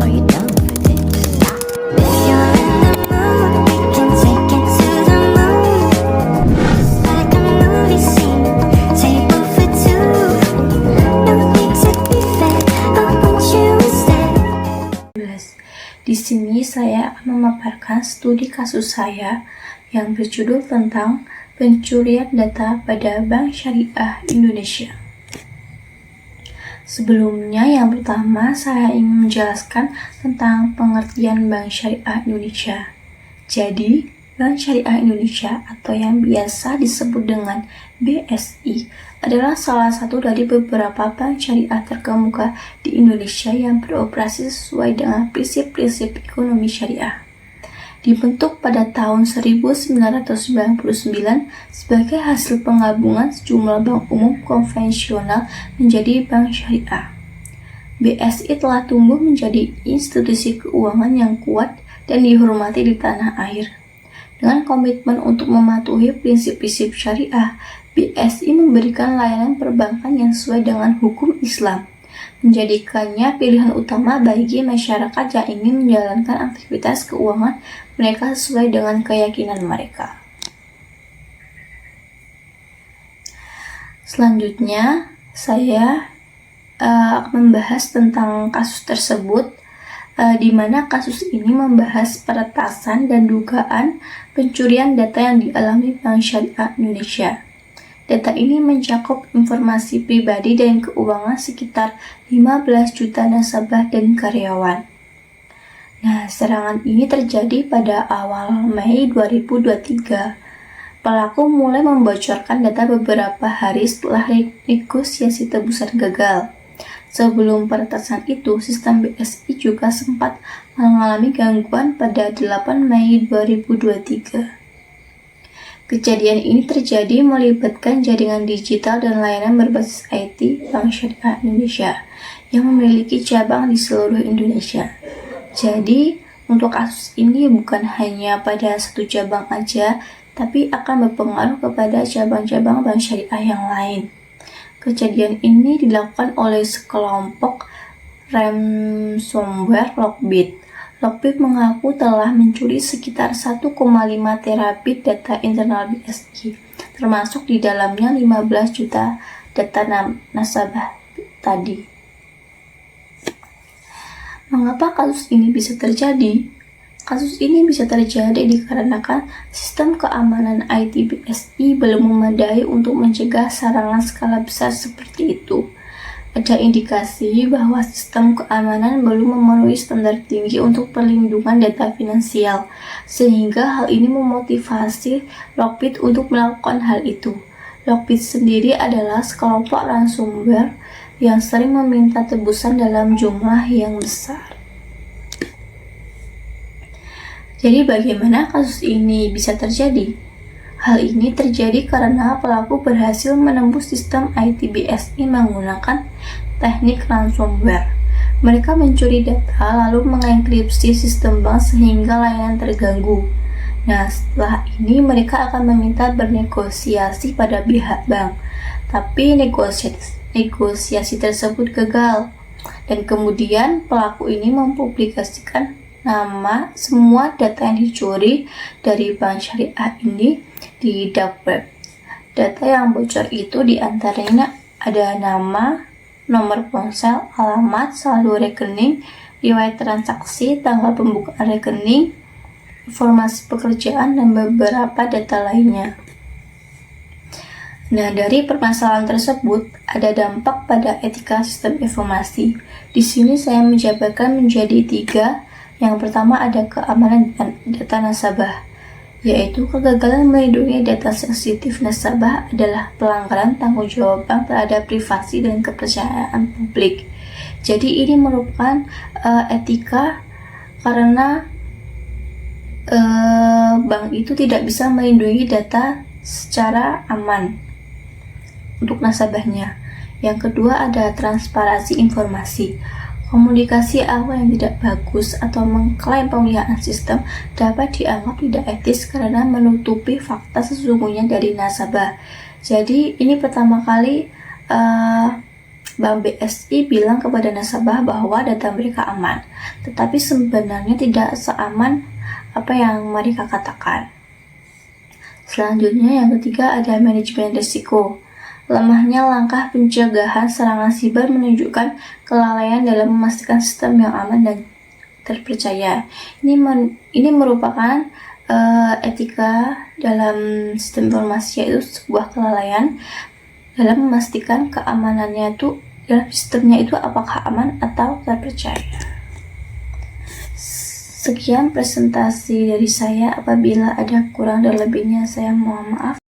or you don't put it. If you're in the mood, we can take it to the moon. Just like a movie scene, table for two. No need to be fair, I want you instead. Di sini saya akan memaparkan studi kasus saya yang berjudul tentang pencurian data pada Bank Syariah Indonesia. Sebelumnya, yang pertama saya ingin menjelaskan tentang pengertian Bank Syariah Indonesia. Jadi, Bank Syariah Indonesia atau yang biasa disebut dengan BSI adalah salah satu dari beberapa bank syariah terkemuka di Indonesia yang beroperasi sesuai dengan prinsip-prinsip ekonomi syariah. Dibentuk pada tahun 1999 sebagai hasil penggabungan sejumlah bank umum konvensional menjadi bank syariah. BSI telah tumbuh menjadi institusi keuangan yang kuat dan dihormati di tanah air. Dengan komitmen untuk mematuhi prinsip-prinsip syariah, BSI memberikan layanan perbankan yang sesuai dengan hukum Islam, menjadikannya pilihan utama bagi masyarakat yang ingin menjalankan aktivitas keuangan mereka sesuai dengan keyakinan mereka. Selanjutnya, saya akan membahas tentang kasus tersebut, di mana kasus ini membahas peretasan dan dugaan pencurian data yang dialami Bank Syariah Indonesia. Data ini mencakup informasi pribadi dan keuangan sekitar 15 juta nasabah dan karyawan. Nah, serangan ini terjadi pada awal Mei 2023. Pelaku mulai membocorkan data beberapa hari setelah negosiasi tebusan gagal. Sebelum peretasan itu, sistem BSI juga sempat mengalami gangguan pada 8 Mei 2023. Kejadian ini terjadi melibatkan jaringan digital dan layanan berbasis IT Bank Syariah Indonesia yang memiliki cabang di seluruh Indonesia. Jadi, untuk kasus ini bukan hanya pada satu cabang aja, tapi akan berpengaruh kepada cabang-cabang bank syariah yang lain. Kejadian ini dilakukan oleh sekelompok ransomware Lockbit. Lockbit mengaku telah mencuri sekitar 1,5 terabit data internal BSI, termasuk di dalamnya 15 juta data nasabah tadi. Mengapa kasus ini bisa terjadi? Kasus ini bisa terjadi dikarenakan sistem keamanan IT BSI belum memadai untuk mencegah serangan skala besar seperti itu. Ada indikasi bahwa sistem keamanan belum memenuhi standar tinggi untuk perlindungan data finansial, sehingga hal ini memotivasi Lockbit untuk melakukan hal itu. Lockbit sendiri adalah sekelompok ransomware yang sering meminta tebusan dalam jumlah yang besar. Jadi bagaimana kasus ini bisa terjadi? Hal ini terjadi karena pelaku berhasil menembus sistem IT BSI menggunakan teknik ransomware. Mereka mencuri data lalu mengenkripsi sistem bank sehingga layanan terganggu. Nah, setelah ini mereka akan meminta bernegosiasi pada pihak bank. Tapi negosiasi tersebut gagal. Dan kemudian pelaku ini mempublikasikan nama semua data yang dicuri dari bank syariah ini di dark web. Data yang bocor itu diantaranya ada nama, nomor ponsel, alamat, saldo rekening, riwayat transaksi, tanggal pembukaan rekening, informasi pekerjaan, dan beberapa data lainnya. Nah, dari permasalahan tersebut ada dampak pada etika sistem informasi. Di sini saya menjabarkan menjadi 3. Yang pertama ada keamanan data nasabah, yaitu kegagalan melindungi data sensitif nasabah adalah pelanggaran tanggung jawab bank terhadap privasi dan kepercayaan publik. Jadi ini merupakan etika karena bank itu tidak bisa melindungi data secara aman untuk nasabahnya. Yang kedua ada transparansi informasi. Komunikasi awal yang tidak bagus atau mengklaim pemeliharaan sistem dapat dianggap tidak etis karena menutupi fakta sesungguhnya dari nasabah. Jadi ini pertama kali Bank BSI bilang kepada nasabah bahwa data mereka aman, tetapi sebenarnya tidak seaman apa yang mereka katakan. Selanjutnya yang ketiga ada manajemen risiko. Lemahnya langkah pencegahan serangan siber menunjukkan kelalaian dalam memastikan sistem yang aman dan terpercaya. Ini merupakan etika dalam sistem informasi, yaitu sebuah kelalaian dalam memastikan keamanannya itu dalam sistemnya itu apakah aman atau terpercaya. Sekian presentasi dari saya. Apabila ada kurang dan lebihnya saya mohon maaf.